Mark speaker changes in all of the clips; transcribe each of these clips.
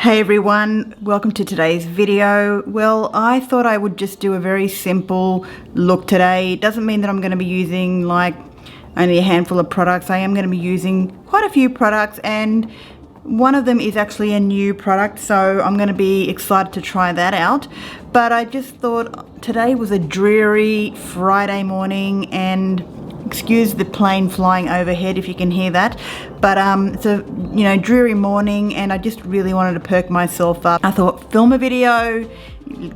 Speaker 1: Hey everyone, welcome to today's video. Well, I thought I would just do a very simple look today. It doesn't mean that I'm going to be using like only a handful of products. I am going to be using quite a few products, and one of them is actually a new product, so I'm going to be excited to try that out. But I just thought today was a dreary Friday morning, and excuse the plane flying overhead if you can hear that, but it's a dreary morning, and I just really wanted to perk myself up. I thought, film a video,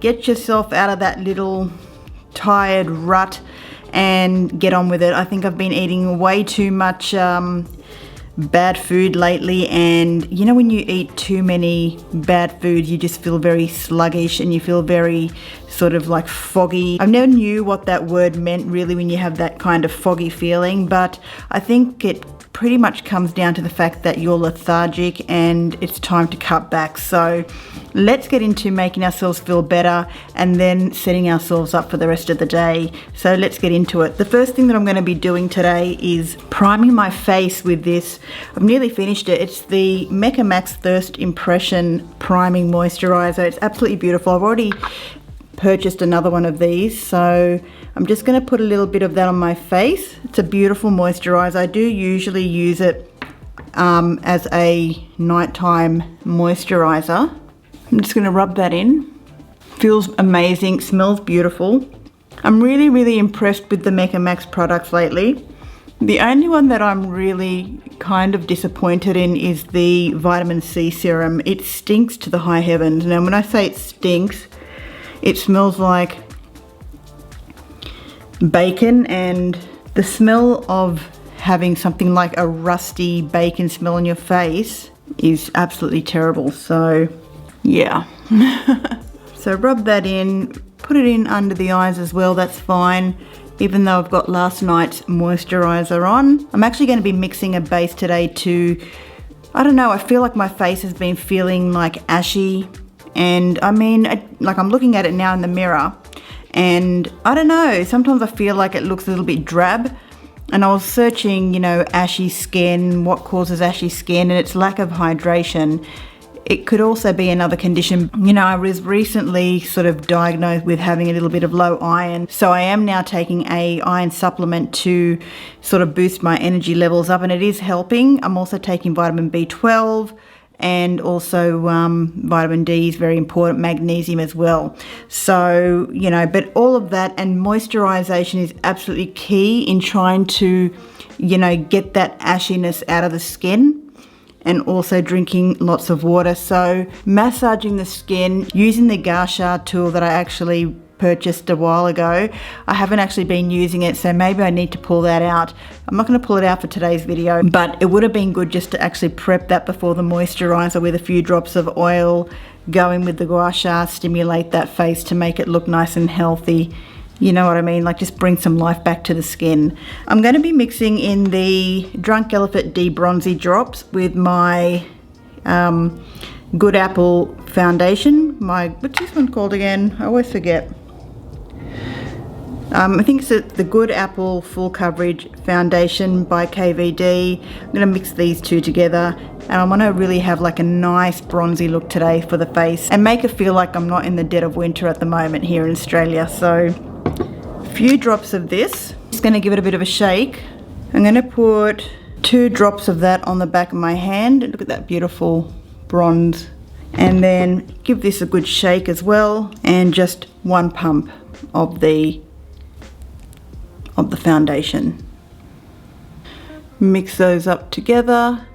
Speaker 1: get yourself out of that little tired rut and get on with it. I think I've been eating way too much bad food lately, and you know when you eat too many bad food, you just feel very sluggish and you feel very sort of like foggy. I never knew what that word meant really when you have that kind of foggy feeling, but I think it pretty much comes down to the fact that you're lethargic and it's time to cut back. So let's get into making ourselves feel better and then setting ourselves up for the rest of the day. So let's get into it. The first thing that I'm going to be doing today is priming my face with this. I've nearly finished it. It's the Mecca Max Thirst Impression Priming Moisturizer. It's absolutely beautiful. I've already purchased another one of these, so I'm just going to put a little bit of that on my face. It's a beautiful moisturizer. I do usually use it as a nighttime moisturizer. I'm just going to rub that in. Feels amazing, smells beautiful. I'm really impressed with the Mecca Max products lately. The only one that I'm really kind of disappointed in is the vitamin C serum. It stinks to the high heavens. Now when I say it stinks, it smells like bacon, and the smell of having something like a rusty bacon smell on your face is absolutely terrible. So yeah. So rub that in, put it in under the eyes as well, that's fine, even though I've got last night's moisturizer on. I'm actually going to be mixing a base today to, I don't know, I feel like my face has been feeling like ashy, and I mean, like I'm looking at it now in the mirror, and I don't know, sometimes I feel like it looks a little bit drab. And I was searching, ashy skin, what causes ashy skin, and it's lack of hydration. It could also be another condition. I was recently sort of diagnosed with having a little bit of low iron, so I am now taking a iron supplement to sort of boost my energy levels up, and it is helping. I'm also taking vitamin B12, and also vitamin D is very important, magnesium as well. So, but all of that, and moisturization is absolutely key in trying to, get that ashiness out of the skin, and also drinking lots of water. So massaging the skin, using the gua sha tool that I actually purchased a while ago. I haven't actually been using it, so maybe I need to pull that out. I'm not going to pull it out for today's video, but it would have been good just to actually prep that before the moisturizer with a few drops of oil, going with the gua sha, stimulate that face to make it look nice and healthy. You know what I mean? Like just bring some life back to the skin. I'm going to be mixing in the Drunk Elephant D-Bronzi drops with my Good Apple foundation. What's this one called again? I always forget. I think it's the Good Apple Full Coverage Foundation by KVD. I'm going to mix these two together, and I want to really have like a nice bronzy look today for the face and make it feel like I'm not in the dead of winter at the moment here in Australia. So a few drops of this. Just going to give it a bit of a shake. I'm going to put 2 drops of that on the back of my hand. Look at that beautiful bronze. And then give this a good shake as well, and just 1 pump of the foundation. Mix those up together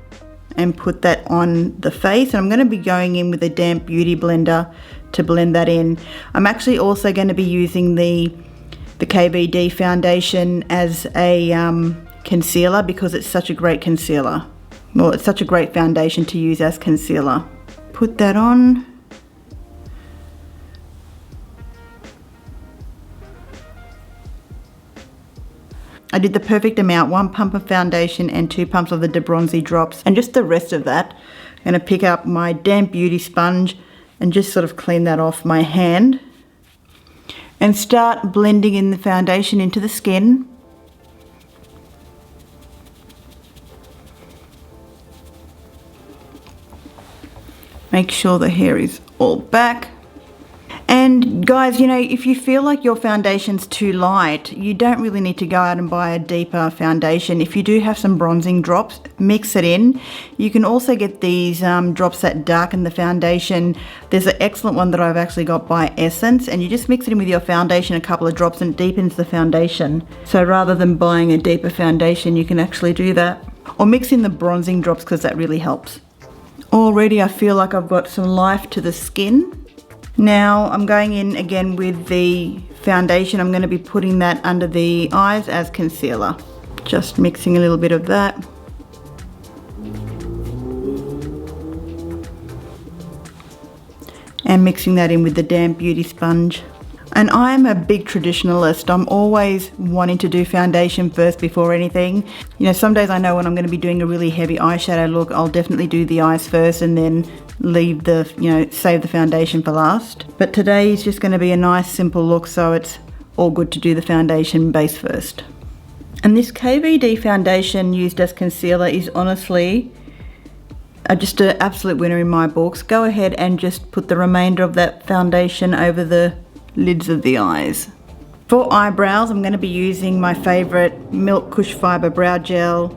Speaker 1: and put that on the face. And I'm going to be going in with a damp beauty blender to blend that in. I'm actually also going to be using the KVD foundation as a concealer, because it's such a great concealer. Well, it's such a great foundation to use as concealer. Put that on. I did the perfect amount, 1 pump of foundation and 2 pumps of the D-Bronzi drops, and just the rest of that. I'm going to pick up my damp beauty sponge and just sort of clean that off my hand and start blending in the foundation into the skin. Make sure the hair is all back. And guys, you know, if you feel like your foundation's too light, you don't really need to go out and buy a deeper foundation. If you do have some bronzing drops, mix it in. You can also get these drops that darken the foundation. There's an excellent one that I've actually got by Essence, and you just mix it in with your foundation, a couple of drops, and it deepens the foundation. So rather than buying a deeper foundation, you can actually do that. Or mix in the bronzing drops, because that really helps. Already I feel like I've got some life to the skin. Now I'm going in again with the foundation. I'm going to be putting that under the eyes as concealer. Just mixing a little bit of that. And mixing that in with the damp beauty sponge. And I'm a big traditionalist. I'm always wanting to do foundation first before anything. You know, some days I know when I'm going to be doing a really heavy eyeshadow look, I'll definitely do the eyes first and then leave the, you know, save the foundation for last. But today is just going to be a nice simple look, so it's all good to do the foundation base first. And this KVD foundation used as concealer is honestly just an absolute winner in my books. Go ahead and just put the remainder of that foundation over the lids of the eyes. For eyebrows, I'm going to be using my favourite Milk Kush Fibre Brow Gel.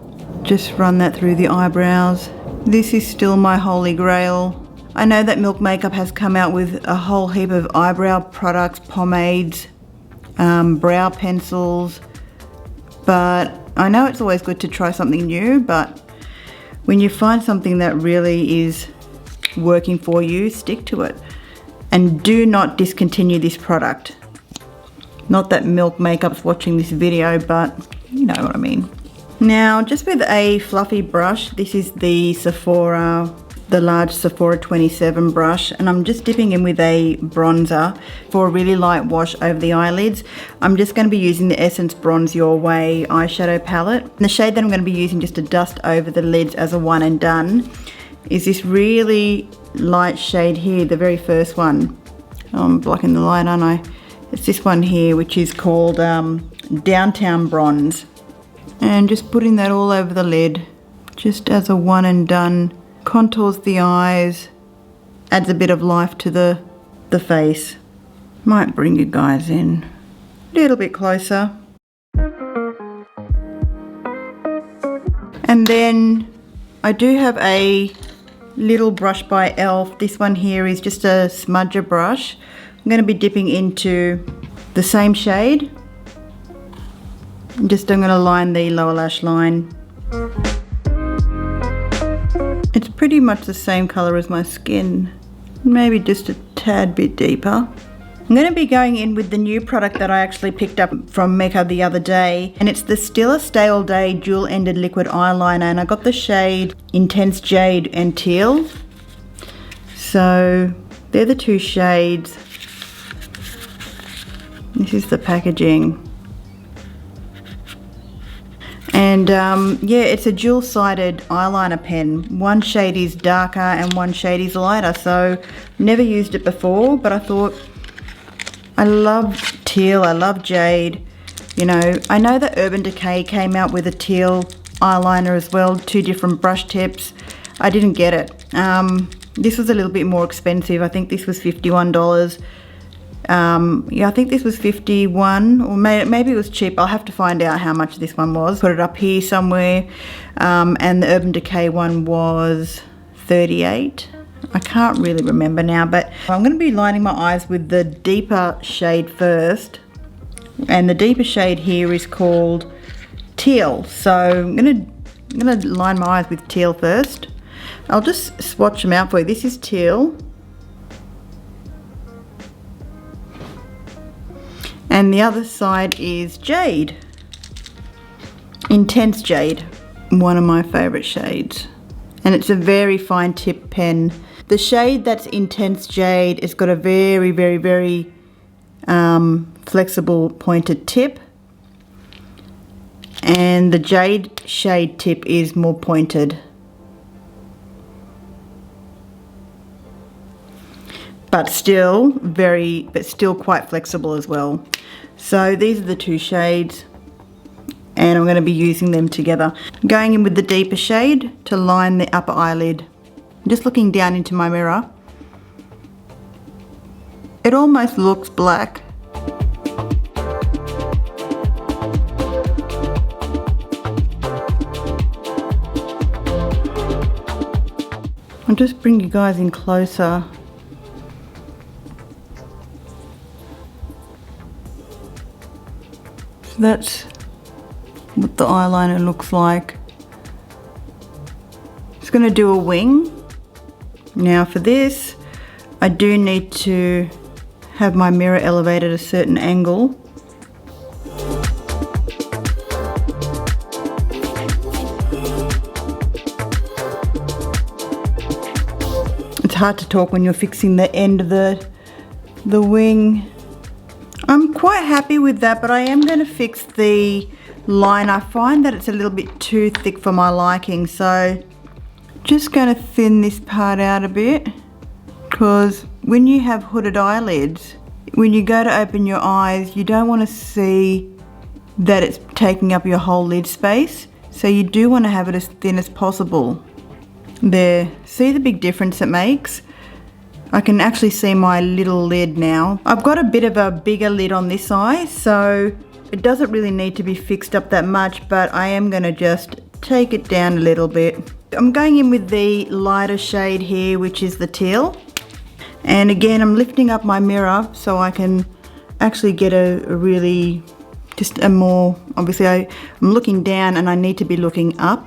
Speaker 1: Just run that through the eyebrows. This is still my holy grail. I know that Milk Makeup has come out with a whole heap of eyebrow products, pomades, brow pencils, but I know it's always good to try something new, but when you find something that really is working for you, stick to it. And do not discontinue this product. Not that Milk Makeup's watching this video, but you know what I mean. Now, just with a fluffy brush, this is the Sephora, the large Sephora 27 brush, and I'm just dipping in with a bronzer for a really light wash over the eyelids. I'm just going to be using the Essence Bronze Your Way eyeshadow palette. And the shade that I'm going to be using just to dust over the lids as a one and done is this really light shade here, the very first one. Oh, I'm blocking the light, aren't I? It's this one here, which is called Downtown Bronze. And just putting that all over the lid, just as a one and done. Contours the eyes, adds a bit of life to the face. Might bring you guys in a little bit closer. And then I do have a little brush by e.l.f. This one here is just a smudger brush. I'm going to be dipping into the same shade. I'm going to line the lower lash line. It's pretty much the same colour as my skin, maybe just a tad bit deeper. I'm going to be going in with the new product that I actually picked up from Mecca the other day, and it's the Stila Stay All Day Dual Ended Liquid Eyeliner, and I got the shade Intense Jade and Teal. So they're the two shades. This is the packaging. And yeah, it's a dual-sided eyeliner pen. One shade is darker and one shade is lighter, so never used it before, but I thought, I love teal, I love jade. You know, I know that Urban Decay came out with a teal eyeliner as well, two different brush tips. I didn't get it. This was a little bit more expensive. I think this was $51. Yeah, I think this was 51, or maybe it was cheap. I'll have to find out how much this one was. Put it up here somewhere. And the Urban Decay one was 38. I can't really remember now, but I'm going to be lining my eyes with the deeper shade first. And the deeper shade here is called Teal. So I'm going to line my eyes with Teal first. I'll just swatch them out for you. This is Teal. And the other side is Jade. Intense Jade. One of my favourite shades. And it's a very fine tip pen. The shade that's Intense Jade has got a very, very, very flexible pointed tip. And the Jade shade tip is more pointed. But still quite flexible as well. So these are the two shades, and I'm going to be using them together. Going in with the deeper shade to line the upper eyelid. Just looking down into my mirror, it almost looks black. I'll just bring you guys in closer. So that's what the eyeliner looks like. Just going to do a wing. Now for this, I do need to have my mirror elevated at a certain angle. It's hard to talk when you're fixing the end of the wing. I'm quite happy with that, but I am going to fix the line. I find that it's a little bit too thick for my liking, so just going to thin this part out a bit, because when you have hooded eyelids, when you go to open your eyes, you don't want to see that it's taking up your whole lid space, so you do want to have it as thin as possible. There, see the big difference it makes? I can actually see my little lid now. I've got a bit of a bigger lid on this eye, so it doesn't really need to be fixed up that much, but I am going to just take it down a little bit. I'm going in with the lighter shade here, which is the teal. And again, I'm lifting up my mirror so I can actually get a really, just a more, obviously I'm looking down and I need to be looking up.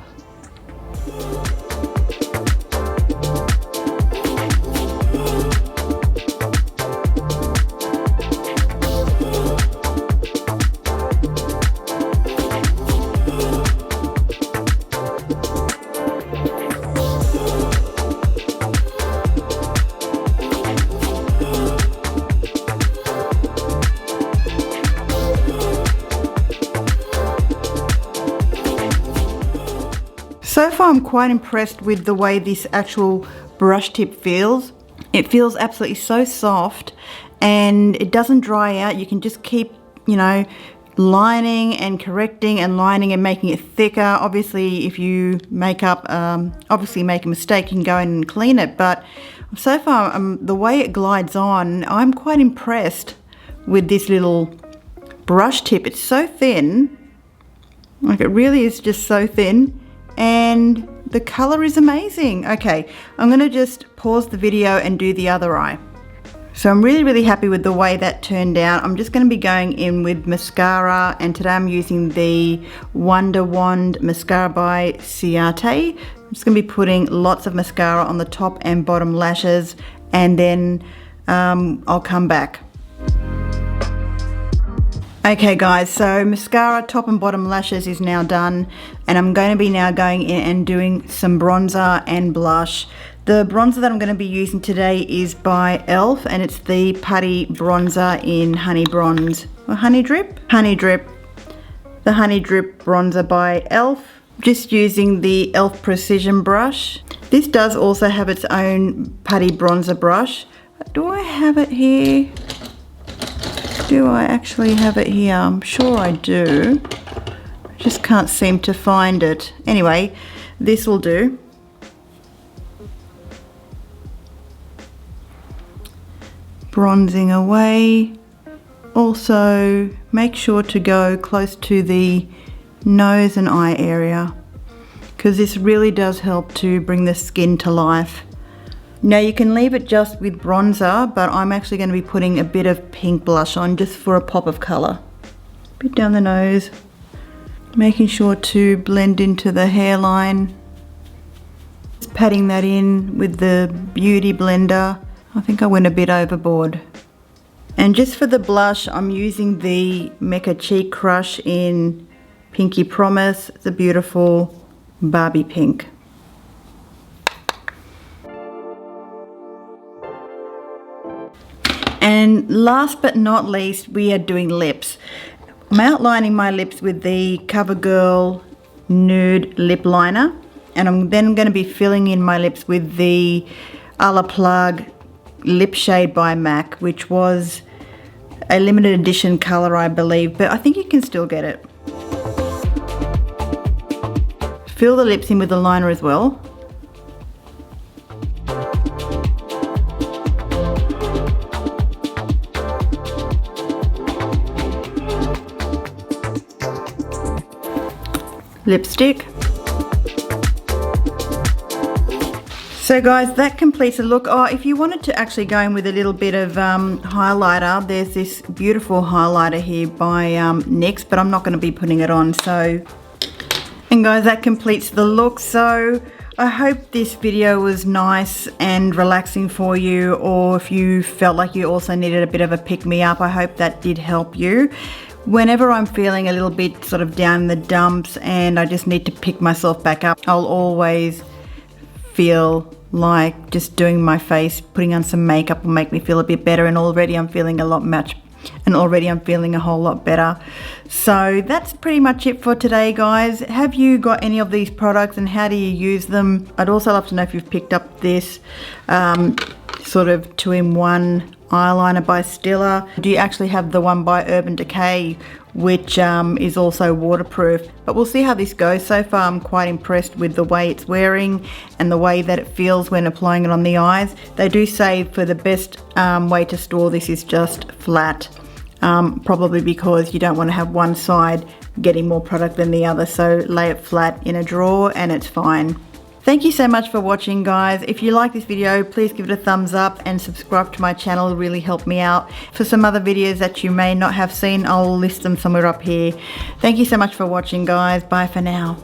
Speaker 1: So far I'm quite impressed with the way this actual brush tip feels. It feels absolutely so soft and it doesn't dry out. You can just keep, you know, lining and correcting and lining and making it thicker. Obviously if you make a mistake, you can go in and clean it, but so far the way it glides on, I'm quite impressed with this little brush tip. It's so thin, like it really is just so thin. And the color is amazing. Okay, I'm gonna just pause the video and do the other eye. So I'm really happy with the way that turned out. I'm just gonna be going in with mascara, and today I'm using the Wonderwand Mascara by Ciate. I'm just gonna be putting lots of mascara on the top and bottom lashes, and then I'll come back. Okay guys, so mascara, top and bottom lashes is now done, and I'm going to be now going in and doing some bronzer and blush. The bronzer that I'm going to be using today is by e.l.f. and it's the Putty Bronzer in Honey Bronze, or Honey Drip? Honey Drip. The Honey Drip bronzer by e.l.f. Just using the e.l.f. Precision brush. This does also have its own putty bronzer brush. Do I have it here? Do I actually have it here? I'm sure I do. I just can't seem to find it. Anyway, this will do. Bronzing away. Also, make sure to go close to the nose and eye area, because this really does help to bring the skin to life. Now you can leave it just with bronzer, but I'm actually going to be putting a bit of pink blush on just for a pop of colour. A bit down the nose, making sure to blend into the hairline. Just patting that in with the Beauty Blender. I think I went a bit overboard. And just for the blush, I'm using the Mecca Cheek Crush in Pinky Promise. It's a beautiful Barbie pink. And last but not least, we are doing lips. I'm outlining my lips with the CoverGirl Nude Lip Liner, and I'm then going to be filling in my lips with the A La Plug Lip Shade by MAC, which was a limited edition colour, I believe, but I think you can still get it. Fill the lips in with the liner as well. lipstick. So guys, that completes the look. Oh, if you wanted to actually go in with a little bit of highlighter, there's this beautiful highlighter here by NYX, but I'm not going to be putting it on. So, and guys, that completes the look. So I hope this video was nice and relaxing for you, or if you felt like you also needed a bit of a pick-me-up, I hope that did help you. Whenever I'm feeling a little bit sort of down in the dumps and I just need to pick myself back up, I'll always feel like just doing my face, putting on some makeup will make me feel a bit better, and already I'm feeling a whole lot better. So that's pretty much it for today, guys. Have you got any of these products and how do you use them? I'd also love to know if you've picked up this sort of 2-in-1 eyeliner by Stila. Do you actually have the one by Urban Decay, which is also waterproof? But we'll see how this goes. So far I'm quite impressed with the way it's wearing and the way that it feels when applying it on the eyes. They do say for the best way to store this is just flat, probably because you don't want to have one side getting more product than the other, so lay it flat in a drawer and it's fine. Thank you so much for watching, guys. If you like this video, please give it a thumbs up and subscribe to my channel. It will really help me out. For some other videos that you may not have seen, I'll list them somewhere up here. Thank you so much for watching, guys. Bye for now.